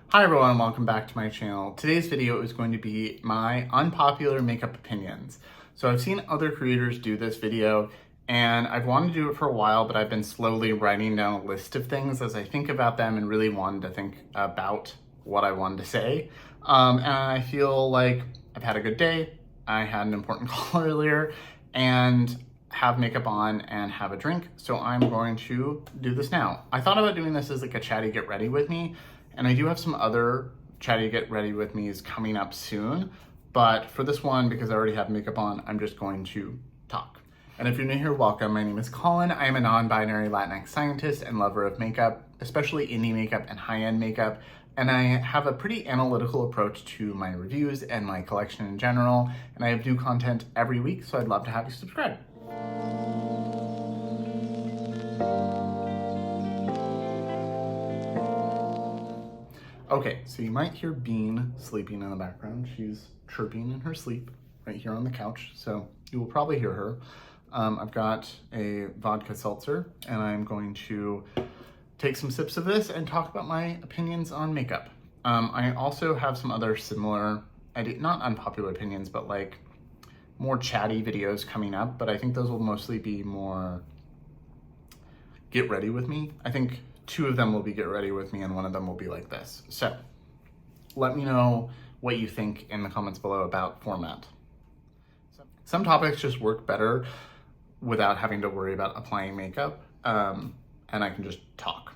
Hi everyone and welcome back to my channel. Today's video is going to be my unpopular makeup opinions. So I've seen other creators do this video and I've wanted to do it for a while, but I've been slowly writing down a list of things as I think about them and really wanted to think about what I wanted to say. And I feel like I've had a good day. I had an important call earlier and have makeup on and have a drink. So I'm going to do this now. I thought about doing this as like a chatty get ready with me. And I do have some other chatty get ready with me's coming up soon. But for this one, because I already have makeup on, I'm just going to talk. And if you're new here, welcome. My name is Colin. I am a non-binary Latinx scientist and lover of makeup, especially indie makeup and high-end makeup. And I have a pretty analytical approach to my reviews and my collection in general. And I have new content every week, so I'd love to have you subscribe. Okay, so you might hear Bean sleeping in the background. She's chirping in her sleep right here on the couch, so you will probably hear her. I've got a vodka seltzer, and I'm going to take some sips of this and talk about my opinions on makeup. I also have some other similar, not unpopular opinions, but like more chatty videos coming up, but I think those will mostly be more get ready with me. I think 2 of them will be get ready with me and 1 of them will be like this. So let me know what you think in the comments below about format. Some topics just work better without having to worry about applying makeup, and I can just talk.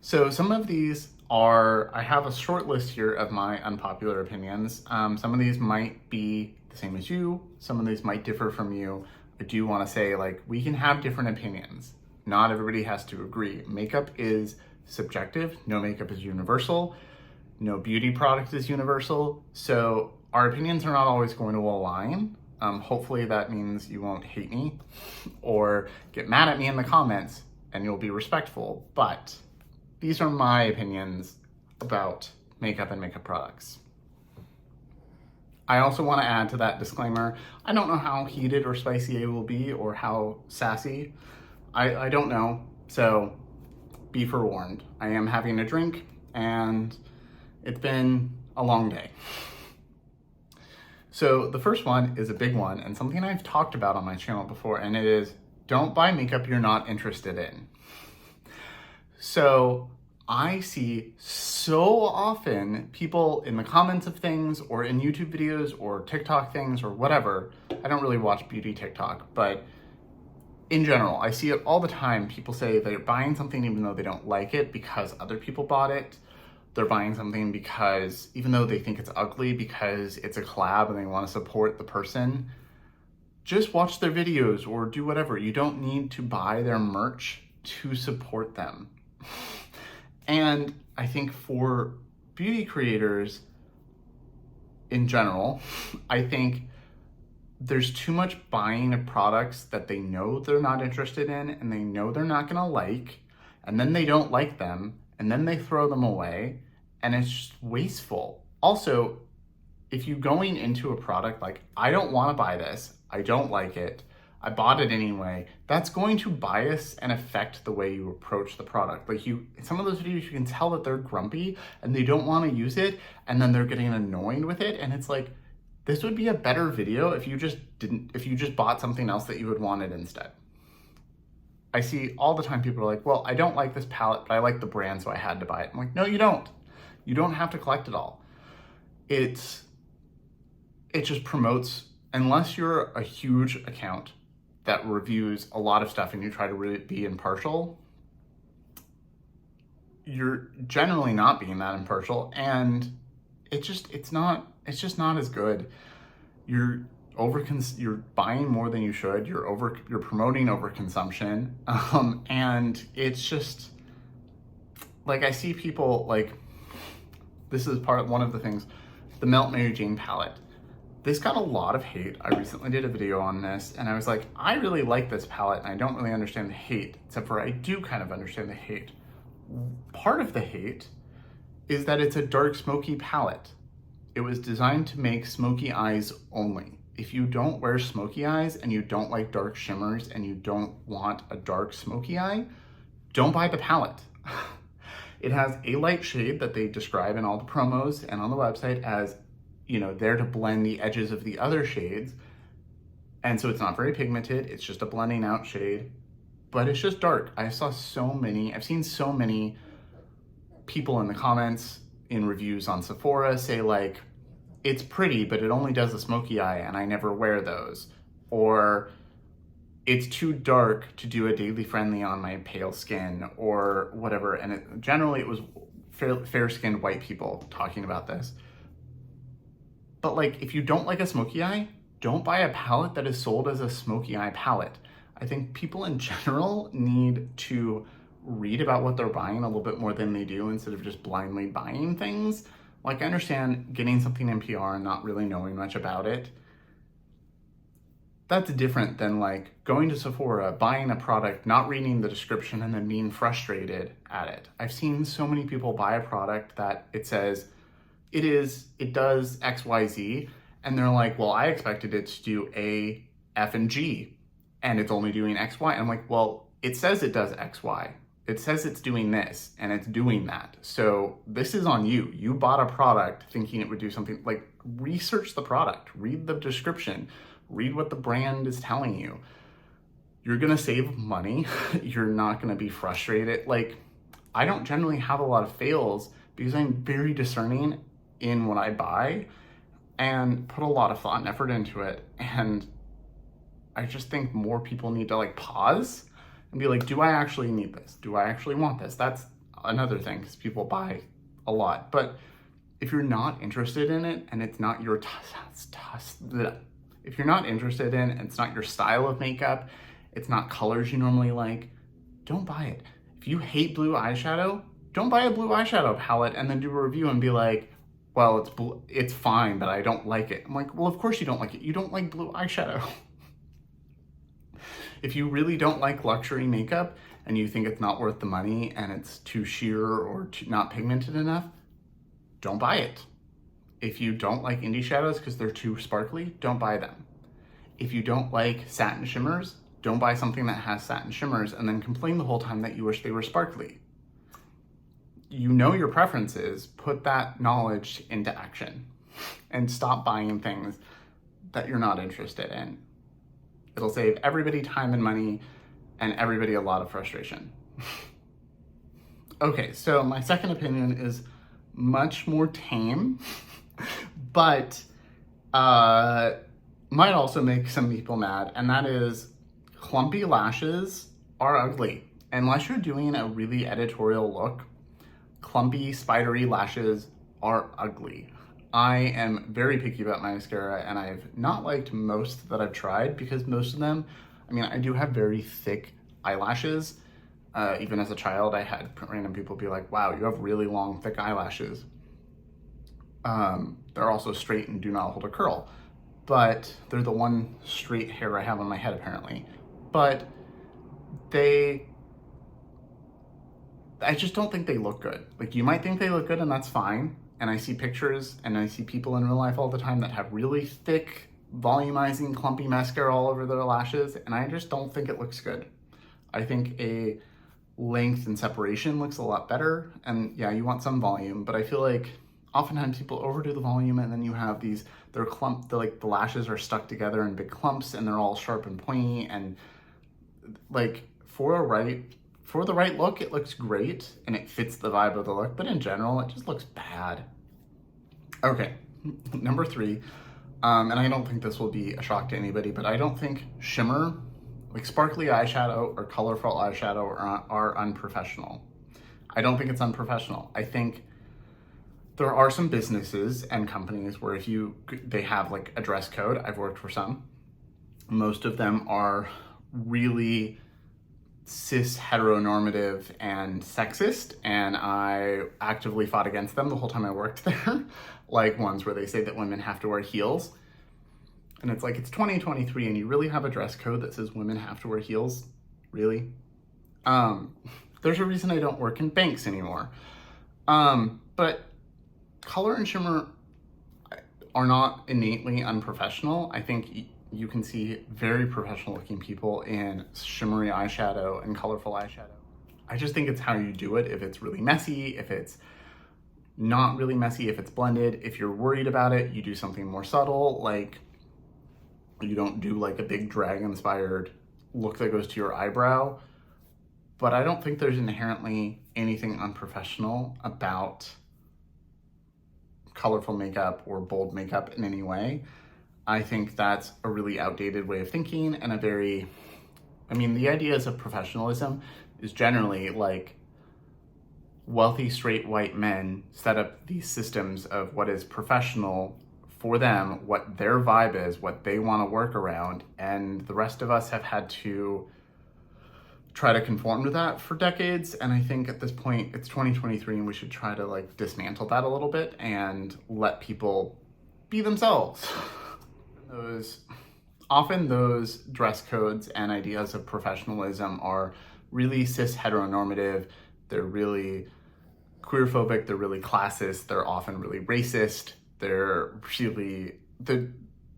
So some of these are, I have a short list here of my unpopular opinions. Some of these might be the same as you. Some of these might differ from you. I do want to say, like, we can have different opinions. Not everybody has to agree. Makeup is subjective. No makeup is universal. No beauty product is universal. So our opinions are not always going to align. Hopefully that means you won't hate me or get mad at me in the comments and you'll be respectful. But these are my opinions about makeup and makeup products. I also want to add to that disclaimer, I don't know how heated or spicy I will be or how sassy. I don't know, so be forewarned. I am having a drink and it's been a long day. So the first one is a big one and something I've talked about on my channel before, and it is don't buy makeup you're not interested in. So I see so often people in the comments of things or in YouTube videos or TikTok things or whatever. I don't really watch beauty TikTok, but in general, I see it all the time. People say they're buying something even though they don't like it because other people bought it. They're buying something because, even though they think it's ugly, because it's a collab and they want to support the person. Just watch their videos or do whatever. You don't need to buy their merch to support them. And I think for beauty creators in general, I think there's too much buying of products that they know they're not interested in and they know they're not gonna like, and then they don't like them, and then they throw them away, and it's just wasteful. Also, if you're going into a product like, I don't wanna buy this, I don't like it, I bought it anyway, that's going to bias and affect the way you approach the product. Like in some of those videos, you can tell that they're grumpy and they don't wanna use it, and then they're getting annoyed with it, and it's like, this would be a better video if you just bought something else that you had wanted instead. I see all the time people are like, well, I don't like this palette, but I like the brand, so I had to buy it. I'm like, no, you don't. You don't have to collect it all. It just promotes, unless you're a huge account that reviews a lot of stuff and you try to really be impartial, you're generally not being that impartial, and it's just not as good. You're buying more than you should. You're promoting overconsumption, and it's just like, I see people like, this is one of the things, the Melt Mary Jane palette. This got a lot of hate. I recently did a video on this and I was like, I really like this palette and I don't really understand the hate, except for I do kind of understand the hate. Part of the hate is that it's a dark smoky palette. It was designed to make smoky eyes only. If you don't wear smoky eyes and you don't like dark shimmers and you don't want a dark smoky eye, don't buy the palette. It has a light shade that they describe in all the promos and on the website as, you know, there to blend the edges of the other shades. And so it's not very pigmented, it's just a blending out shade, but it's just dark. I've seen so many people in the comments in reviews on Sephora say like, it's pretty, but it only does a smoky eye and I never wear those. Or it's too dark to do a daily friendly on my pale skin or whatever. And generally it was fair-skinned white people talking about this. But like, if you don't like a smoky eye, don't buy a palette that is sold as a smoky eye palette. I think people in general need to read about what they're buying a little bit more than they do instead of just blindly buying things. Like, I understand getting something in PR and not really knowing much about it. That's different than like going to Sephora, buying a product, not reading the description and then being frustrated at it. I've seen so many people buy a product that it says it does X, Y, Z, and they're like, well, I expected it to do A, F, and G, and it's only doing X, Y. And I'm like, well, it says it does X, Y. It says it's doing this, and it's doing that. So this is on you. You bought a product thinking it would do something. Like, research the product, read the description, read what the brand is telling you. You're gonna save money. You're not gonna be frustrated. Like, I don't generally have a lot of fails because I'm very discerning in what I buy and put a lot of thought and effort into it. And I just think more people need to like pause and be like, do I actually need this? Do I actually want this? That's another thing, because people buy a lot. But if you're not interested in it and it's not your if you're not interested in, it's not your style of makeup, it's not colors you normally like, don't buy it. If you hate blue eyeshadow, don't buy a blue eyeshadow palette and then do a review and be like, well, it's fine, but I don't like it. I'm like, well, of course you don't like it. You don't like blue eyeshadow. If you really don't like luxury makeup and you think it's not worth the money and it's too sheer or not pigmented enough, don't buy it. If you don't like indie shadows because they're too sparkly, don't buy them. If you don't like satin shimmers, don't buy something that has satin shimmers and then complain the whole time that you wish they were sparkly. You know your preferences, put that knowledge into action and stop buying things that you're not interested in. It'll save everybody time and money and everybody a lot of frustration. Okay, so my second opinion is much more tame, but might also make some people mad, and that is clumpy lashes are ugly. Unless you're doing a really editorial look, clumpy, spidery lashes are ugly. I am very picky about my mascara, and I've not liked most that I've tried because most of them, I mean, I do have very thick eyelashes. Even as a child, I had random people be like, wow, you have really long, thick eyelashes. They're also straight and do not hold a curl, but they're the one straight hair I have on my head apparently. But I just don't think they look good. Like, you might think they look good and that's fine. And I see pictures and I see people in real life all the time that have really thick, volumizing, clumpy mascara all over their lashes, and I just don't think it looks good. I think a length and separation looks a lot better, and yeah, you want some volume, but I feel like oftentimes people overdo the volume and then you have these, the lashes are stuck together in big clumps and they're all sharp and pointy, and like for the right look, it looks great and it fits the vibe of the look, but in general, it just looks bad. Okay, number 3, and I don't think this will be a shock to anybody, but I don't think shimmer, like sparkly eyeshadow or colorful eyeshadow are unprofessional. I don't think it's unprofessional. I think there are some businesses and companies where they have like a dress code. I've worked for some. Most of them are really cis heteronormative and sexist, and I actively fought against them the whole time I worked there. Like ones where they say that women have to wear heels, and it's like, it's 2023 and you really have a dress code that says women have to wear heels? Really? There's a reason I don't work in banks anymore. But color and shimmer are not innately unprofessional. I think you can see very professional looking people in shimmery eyeshadow and colorful eyeshadow. I just think it's how you do it. If it's really messy, if it's not really messy, if it's blended, if you're worried about it, you do something more subtle, like you don't do like a big drag inspired look that goes to your eyebrow. But I don't think there's inherently anything unprofessional about colorful makeup or bold makeup in any way. I think that's a really outdated way of thinking and the ideas of professionalism is generally like wealthy straight white men set up these systems of what is professional for them, what their vibe is, what they want to work around, and the rest of us have had to try to conform to that for decades. And I think at this point it's 2023 and we should try to like dismantle that a little bit and let people be themselves. Often those dress codes and ideas of professionalism are really cis heteronormative. They're really queerphobic. They're really classist. They're often really racist. They're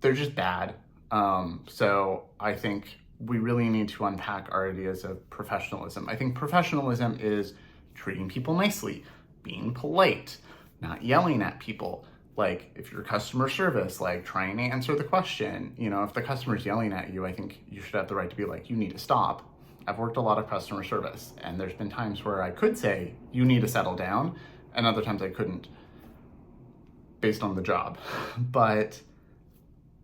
just bad. So I think we really need to unpack our ideas of professionalism. I think professionalism is treating people nicely, being polite, not yelling at people. Like if you're customer service, like trying to answer the question, if the customer's yelling at you, I think you should have the right to be like, you need to stop. I've worked a lot of customer service and there's been times where I could say, you need to settle down, and other times I couldn't based on the job. But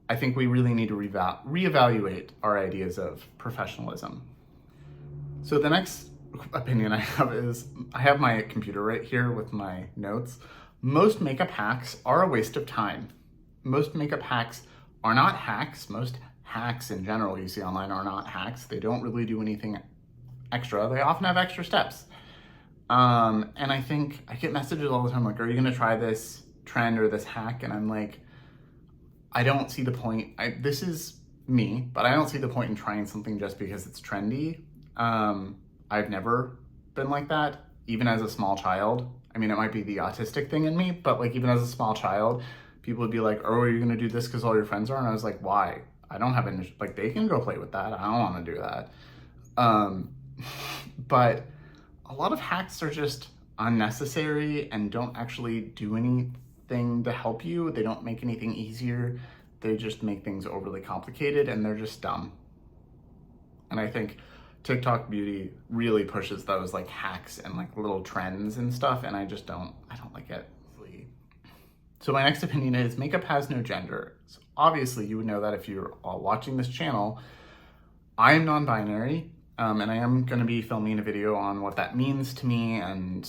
I think we really need to reevaluate our ideas of professionalism. So the next opinion I have is, I have my computer right here with my notes. Most makeup hacks are a waste of time. Most makeup hacks are not hacks. Most hacks in general you see online are not hacks. They don't really do anything extra. They often have extra steps. And I think I get messages all the time like, are you gonna try this trend or this hack? And I'm like, I don't see the point. This is me, but I don't see the point in trying something just because it's trendy. I've never been like that, even as a small child. I mean, it might be the autistic thing in me, but like even as a small child, people would be like, oh, are you gonna do this because all your friends are? And I was like, why? I don't have any, like they can go play with that. I don't wanna do that. But a lot of hacks are just unnecessary and don't actually do anything to help you. They don't make anything easier. They just make things overly complicated and they're just dumb. And I think TikTok beauty really pushes those like hacks and like little trends and stuff, and I don't like it. So my next opinion is makeup has no gender. So obviously you would know that if you're watching this channel. I am non-binary, and I am gonna be filming a video on what that means to me and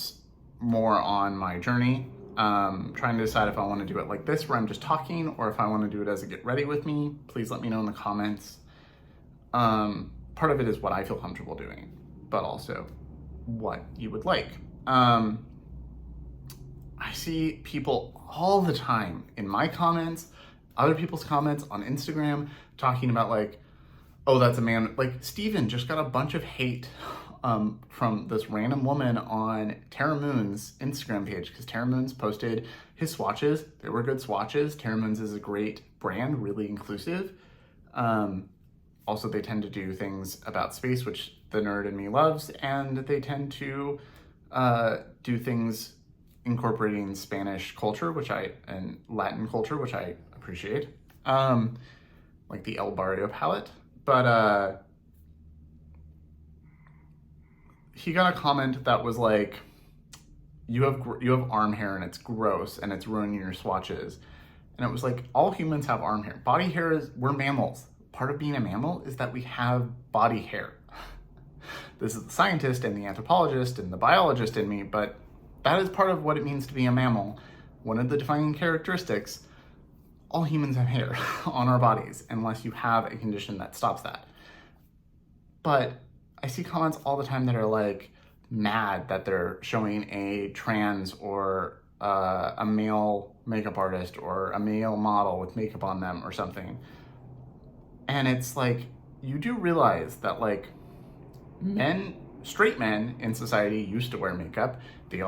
more on my journey. Trying to decide if I wanna do it like this, where I'm just talking, or if I wanna do it as a get ready with me. Please let me know in the comments. Part of it is what I feel comfortable doing, but also what you would like. I see people all the time in my comments, other people's comments on Instagram, talking about like, oh, that's a man. Like Steven just got a bunch of hate from this random woman on Tara Moon's Instagram page, because Tara Moon's posted his swatches. They were good swatches. Tara Moon's is a great brand, really inclusive. Also, they tend to do things about space, which the nerd in me loves, and they tend to do things incorporating Spanish culture, and Latin culture, which I appreciate, like the El Barrio palette. But he got a comment that was like, you have arm hair and it's gross and it's ruining your swatches. And it was like, all humans have arm hair. Body hair we're mammals. Part of being a mammal is that we have body hair. This is the scientist and the anthropologist and the biologist in me, but that is part of what it means to be a mammal. One of the defining characteristics, all humans have hair on our bodies, unless you have a condition that stops that. But I see comments all the time that are like mad that they're showing a trans or a male makeup artist or a male model with makeup on them or something. And it's like, you do realize that like straight men in society used to wear makeup. The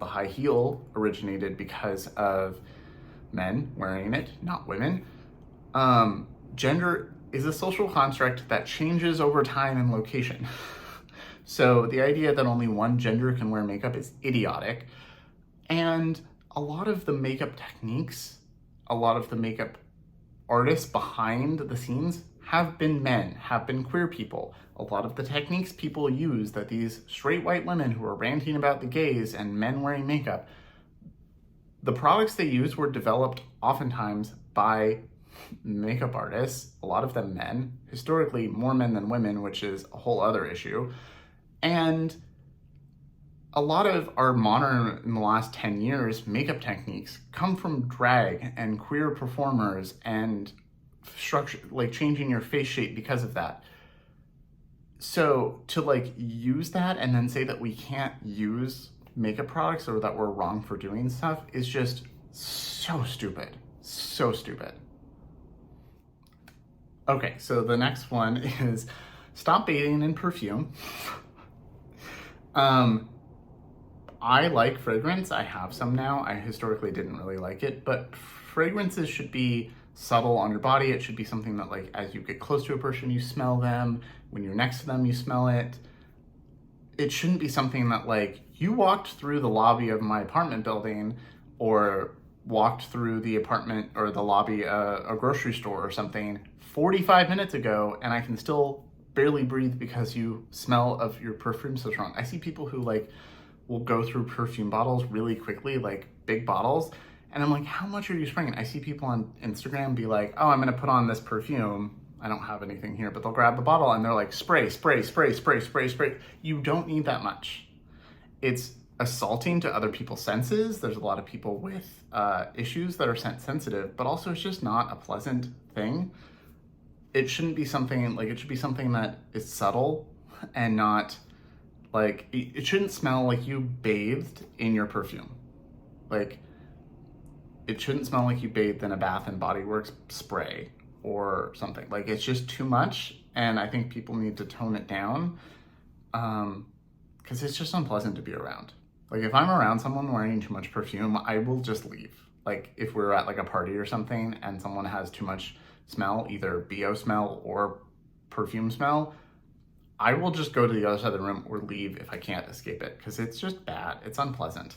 high heel originated because of men wearing it, not women. Gender is a social construct that changes over time and location. So the idea that only one gender can wear makeup is idiotic. And a lot of the makeup techniques, a lot of the makeup artists behind the scenes have been men, have been queer people. A lot of the techniques people use that these straight white women who are ranting about the gays and men wearing makeup, the products they use were developed oftentimes by makeup artists, a lot of them men, historically more men than women, which is a whole other issue. And a lot of our modern, in the last 10 years, makeup techniques come from drag and queer performers and structure, like changing your face shape because of that. So to like use that and then say that we can't use makeup products or that we're wrong for doing stuff is just so stupid. So stupid. Okay, so the next one is stop bathing in perfume. I like fragrance. I have some now. I historically didn't really like it, but fragrances should be subtle on your body. It should be something that like as you get close to a person, you smell them. When you're next to them, you smell it. It shouldn't be something that like you walked through the lobby of my apartment building or walked through the apartment or the lobby a grocery store or something 45 minutes ago and I can still barely breathe because you smell of your perfume so strong. I see people who like will go through perfume bottles really quickly, like big bottles. And I'm like, how much are you spraying? I see people on Instagram be like, oh, I'm gonna put on this perfume. I don't have anything here, but they'll grab the bottle and they're like, spray, spray, spray, spray, spray, spray. You don't need that much. It's assaulting to other people's senses. There's a lot of people with issues that are scent sensitive, but also it's just not a pleasant thing. It shouldn't be something, like it should be something that is subtle and not like, it shouldn't smell like you bathed in your perfume. Like, it shouldn't smell like you bathed in a Bath and Body Works spray or something. Like, it's just too much, and I think people need to tone it down because it's just unpleasant to be around. Like, if I'm around someone wearing too much perfume, I will just leave. Like, if we're at like a party or something and someone has too much smell, either BO smell or perfume smell, I will just go to the other side of the room or leave if I can't escape it because it's just bad. It's unpleasant.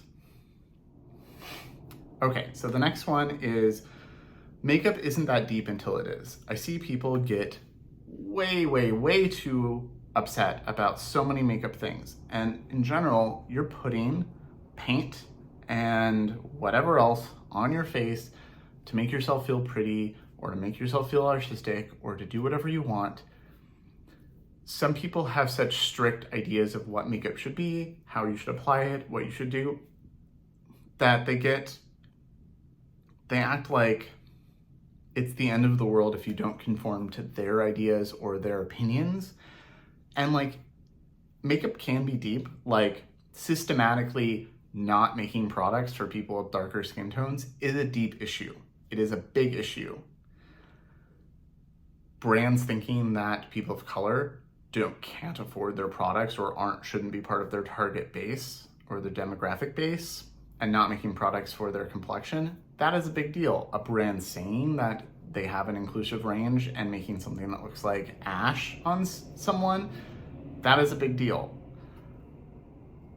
Okay, so the next one is makeup isn't that deep until it is. I see people get way, way, way too upset about so many makeup things. And in general, you're putting paint and whatever else on your face to make yourself feel pretty or to make yourself feel artistic or to do whatever you want. Some people have such strict ideas of what makeup should be, how you should apply it, what you should do, that they act like it's the end of the world if you don't conform to their ideas or their opinions. And like, makeup can be deep, like systematically not making products for people with darker skin tones is a deep issue. It is a big issue. Brands thinking that people of color can't afford their products or shouldn't be part of their target base or their demographic base and not making products for their complexion, that is a big deal. A brand saying that they have an inclusive range and making something that looks like ash on someone, that is a big deal.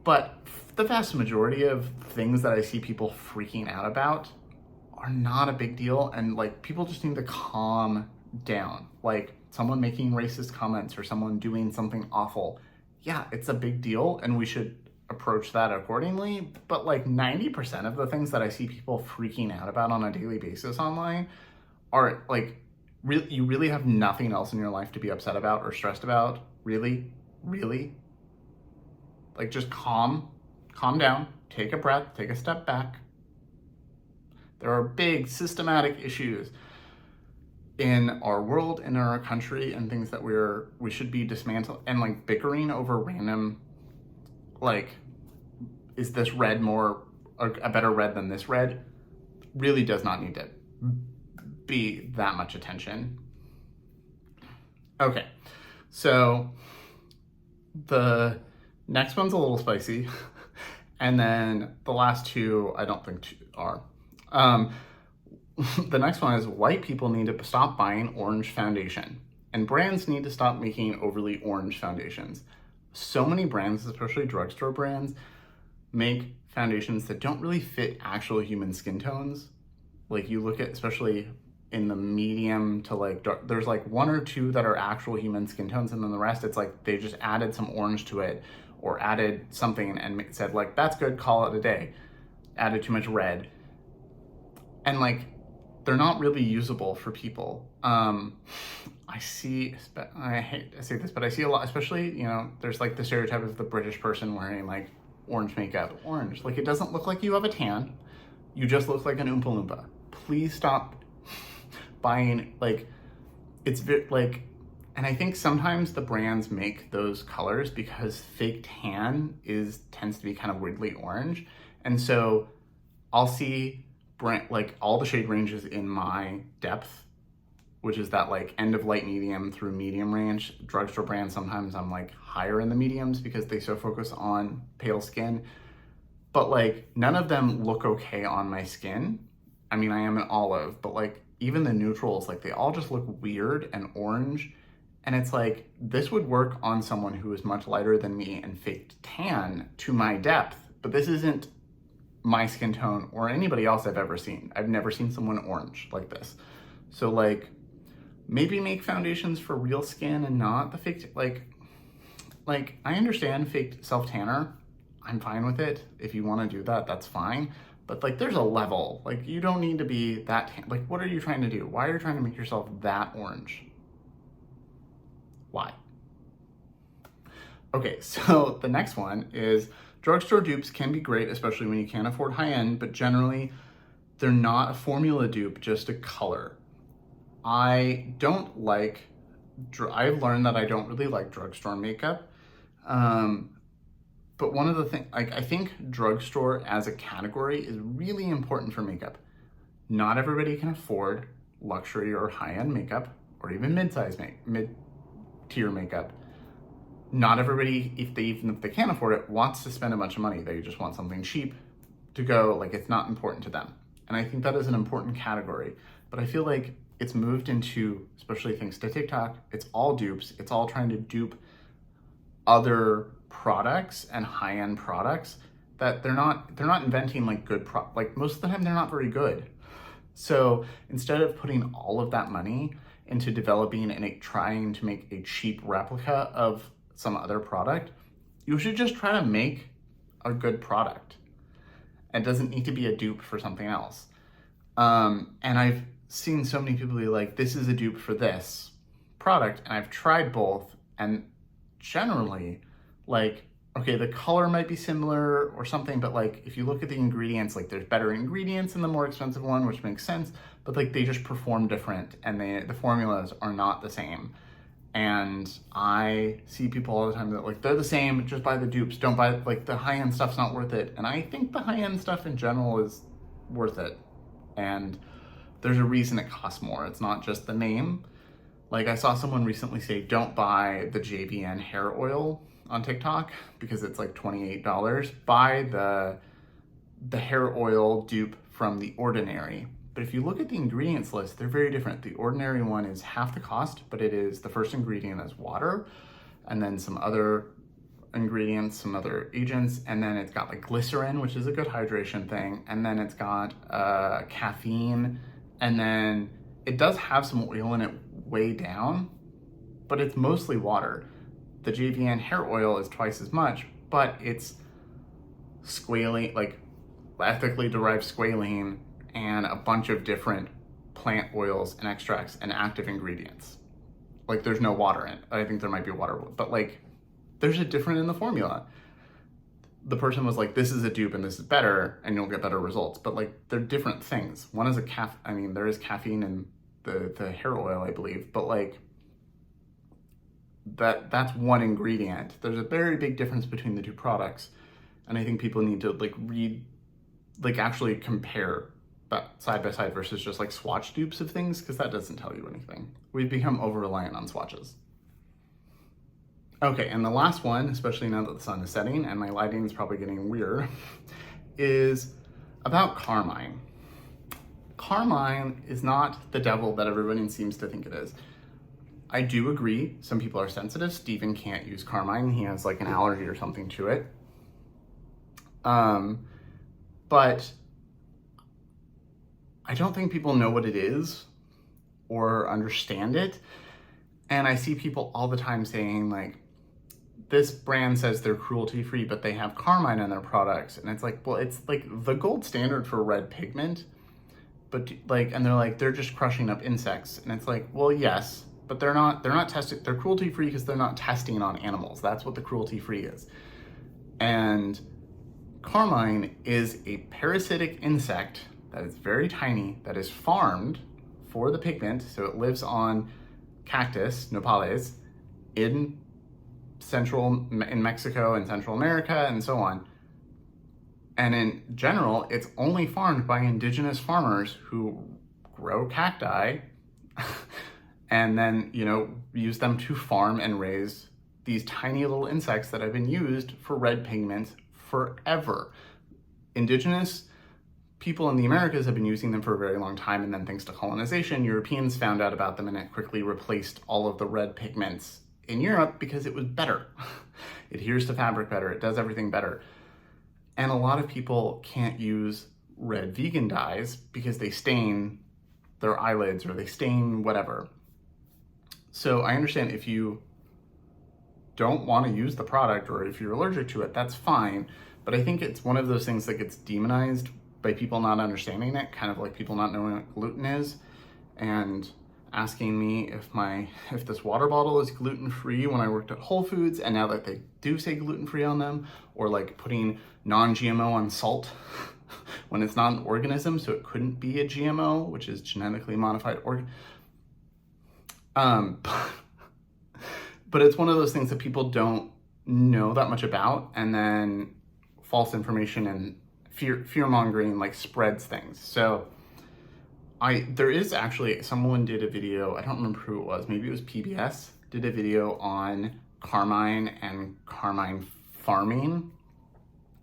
But the vast majority of things that I see people freaking out about are not a big deal, and like people just need to calm down. Like someone making racist comments or someone doing something awful, yeah, it's a big deal and we should approach that accordingly. But like 90% of the things that I see people freaking out about on a daily basis online are like, you really have nothing else in your life to be upset about or stressed about? Really? Like just calm down, take a breath, take a step back. There are big systematic issues in our world, in our country, and things that we should be dismantling, and like bickering over random, like, is this red more a better red than this red, really does not need to be that much attention. Okay, so the next one's a little spicy, and then the last two I don't think are. The next one is white people need to stop buying orange foundation, and brands need to stop making overly orange foundations. so many brands, especially drugstore brands, make foundations that don't really fit actual human skin tones. Like you look at, especially in the medium to like dark, there's like one or two that are actual human skin tones, and then the rest, it's like they just added some orange to it or added something and said like, that's good, call it a day. Added too much red. And like, they're not really usable for people. I hate to say this, but I see a lot, especially, you know, there's like the stereotype of the British person wearing like orange makeup. Orange, like it doesn't look like you have a tan. You just look like an Oompa Loompa. Please stop buying, like, and I think sometimes the brands make those colors because fake tan tends to be kind of weirdly orange. And so I'll see like all the shade ranges in my depth, which is that like end of light medium through medium range. Drugstore brands, sometimes I'm like higher in the mediums because they so focus on pale skin. But like none of them look okay on my skin. I mean, I am an olive, but like even the neutrals, like they all just look weird and orange. And it's like, this would work on someone who is much lighter than me and faked tan to my depth, but this isn't my skin tone or anybody else I've ever seen. I've never seen someone orange like this. So like, maybe make foundations for real skin and not the fake, like I understand fake self-tanner. I'm fine with it. If you want to do that, that's fine. But like, there's a level. Like, you don't need to be that like, what are you trying to do? Why are you trying to make yourself that orange? Why? Okay, so the next one is drugstore dupes can be great, especially when you can't afford high-end, but generally they're not a formula dupe, just a color. I've learned that I don't really like drugstore makeup. But one of the things, like, I think drugstore as a category is really important for makeup. Not everybody can afford luxury or high-end makeup, or even mid-tier makeup. Not everybody, even if they can't afford it, wants to spend a bunch of money. They just want something cheap to go, like it's not important to them. And I think that is an important category. But I feel like it's moved into, especially thanks to TikTok, it's all dupes. It's all trying to dupe other products and high-end products that they're not inventing like good like most of the time they're not very good. So instead of putting all of that money into developing and trying to make a cheap replica of some other product, you should just try to make a good product. It doesn't need to be a dupe for something else. And I've seen so many people be like, this is a dupe for this product, and I've tried both, and generally, like, okay, the color might be similar or something, but like, if you look at the ingredients, like there's better ingredients in the more expensive one, which makes sense, but like they just perform different, and the formulas are not the same. And I see people all the time that like, they're the same, just buy the dupes, don't buy, like the high-end stuff's not worth it. And I think the high-end stuff in general is worth it. And there's a reason it costs more. It's not just the name. Like I saw someone recently say, don't buy the JVN hair oil on TikTok because it's like $28. Buy the hair oil dupe from The Ordinary. But if you look at the ingredients list, they're very different. The Ordinary one is half the cost, but it is, the first ingredient is water, and then some other ingredients, some other agents, and then it's got like glycerin, which is a good hydration thing, and then it's got caffeine, and then it does have some oil in it way down, but it's mostly water. The JVN hair oil is twice as much, but it's squalene, like ethically derived squalene, and a bunch of different plant oils and extracts and active ingredients. Like there's no water in it. I think there might be water, but like there's a different in the formula. The person was like, this is a dupe and this is better and you'll get better results. But like they're different things. One is there is caffeine in the hair oil, I believe, but like that's one ingredient. There's a very big difference between the two products. And I think people need to actually compare that side by side versus just like swatch dupes of things, because that doesn't tell you anything. We've become over-reliant on swatches. Okay, and the last one, especially now that the sun is setting and my lighting is probably getting weird, is about Carmine. Carmine is not the devil that everybody seems to think it is. I do agree, some people are sensitive. Steven can't use Carmine. He has like an allergy or something to it. But I don't think people know what it is or understand it. And I see people all the time saying like, this brand says they're cruelty-free, but they have Carmine in their products. And it's like, well, it's like the gold standard for red pigment, but like, and they're like, they're just crushing up insects. And it's like, well, yes, but they're not tested. They're cruelty-free because they're not testing on animals. That's what the cruelty-free is. And Carmine is a parasitic insect that is very tiny, that is farmed for the pigment. So it lives on cactus, nopales, in Mexico and Central America and so on. And in general, it's only farmed by indigenous farmers who grow cacti and then, you know, use them to farm and raise these tiny little insects that have been used for red pigment forever. Indigenous people in the Americas have been using them for a very long time, and then thanks to colonization, Europeans found out about them and it quickly replaced all of the red pigments in Europe because it was better. It adheres to fabric better, it does everything better. And a lot of people can't use red vegan dyes because they stain their eyelids or they stain whatever. So I understand if you don't want to use the product or if you're allergic to it, that's fine. But I think it's one of those things that gets demonized by people not understanding it, kind of like people not knowing what gluten is and asking me if this water bottle is gluten-free when I worked at Whole Foods, and now that they do say gluten-free on them, or like putting non-GMO on salt when it's not an organism, so it couldn't be a GMO, which is genetically modified but it's one of those things that people don't know that much about, and then false information and fear-mongering like spreads things. So there is actually, someone did a video, I don't remember who it was, maybe it was PBS, did a video on Carmine and Carmine farming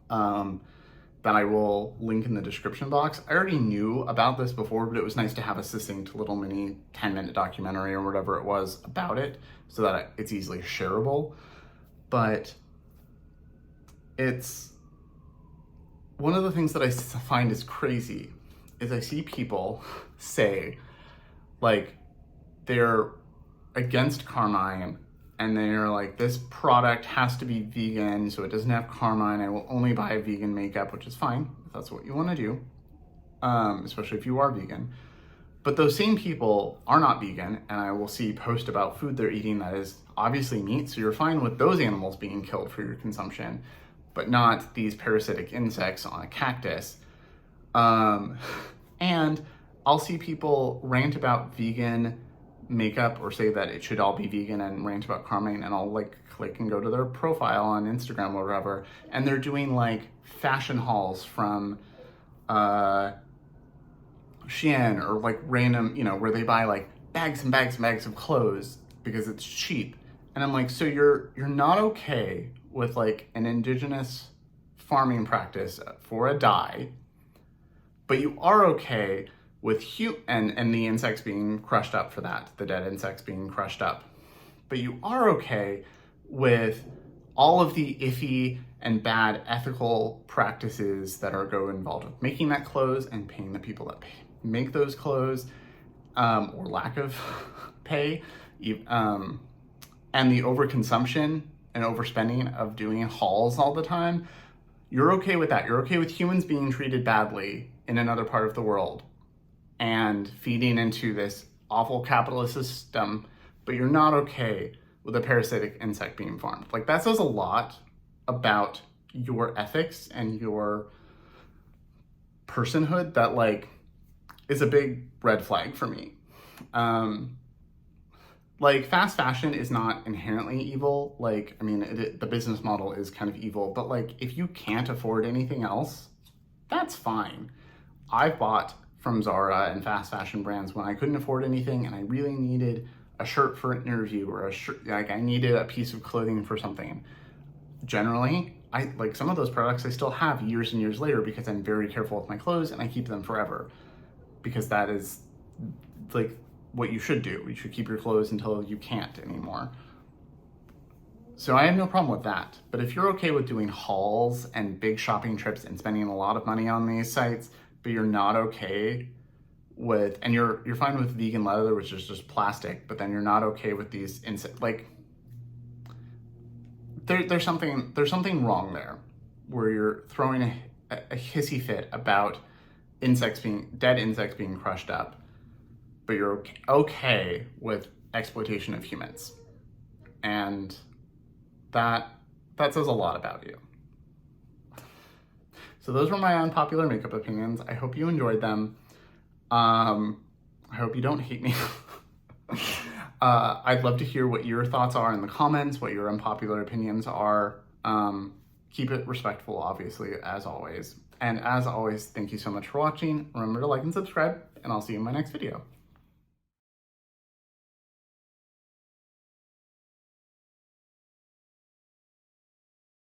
that I will link in the description box. I already knew about this before, but it was nice to have a succinct little mini 10-minute documentary or whatever it was about it so that it's easily shareable. But it's one of the things that I find is crazy is I see people say like they're against Carmine and they're like, this product has to be vegan, so it doesn't have Carmine. I will only buy vegan makeup, which is fine if that's what you want to do, especially if you are vegan. But those same people are not vegan, and I will see posts about food they're eating that is obviously meat, so you're fine with those animals being killed for your consumption, but not these parasitic insects on a cactus. And I'll see people rant about vegan makeup or say that it should all be vegan and rant about Carmine, and I'll like click and go to their profile on Instagram or whatever, and they're doing like fashion hauls from Shein or like random, you know, where they buy like bags and bags and bags of clothes because it's cheap. And I'm like, so you're not okay with like an indigenous farming practice for a dye, but you are okay with and the insects being crushed up for that, the dead insects being crushed up. But you are okay with all of the iffy and bad ethical practices that are involved with making that clothes and paying the people that make those clothes, or lack of pay, and the overconsumption and overspending of doing hauls all the time. You're okay with that. You're okay with humans being treated badly in another part of the world and feeding into this awful capitalist system, but you're not okay with a parasitic insect being farmed. Like, that says a lot about your ethics and your personhood that like is a big red flag for me. Like, fast fashion is not inherently evil. Like, I mean, the business model is kind of evil, but like, if you can't afford anything else, that's fine. I've bought from Zara and fast fashion brands when I couldn't afford anything and I really needed a shirt for an interview or a shirt, like I needed a piece of clothing for something. Generally, I like some of those products I still have years and years later because I'm very careful with my clothes and I keep them forever, because that is like what you should do. You should keep your clothes until you can't anymore. So I have no problem with that. But if you're okay with doing hauls and big shopping trips and spending a lot of money on these sites, but you're not okay with, and you're fine with vegan leather, which is just plastic, but then you're not okay with these like there's something wrong there, where you're throwing a hissy fit about dead insects being crushed up, but you're okay with exploitation of humans, and that says a lot about you. So those were my unpopular makeup opinions. I hope you enjoyed them. I hope you don't hate me. I'd love to hear what your thoughts are in the comments, what your unpopular opinions are. Keep it respectful, obviously, as always. And as always, thank you so much for watching. Remember to like and subscribe, and I'll see you in my next video.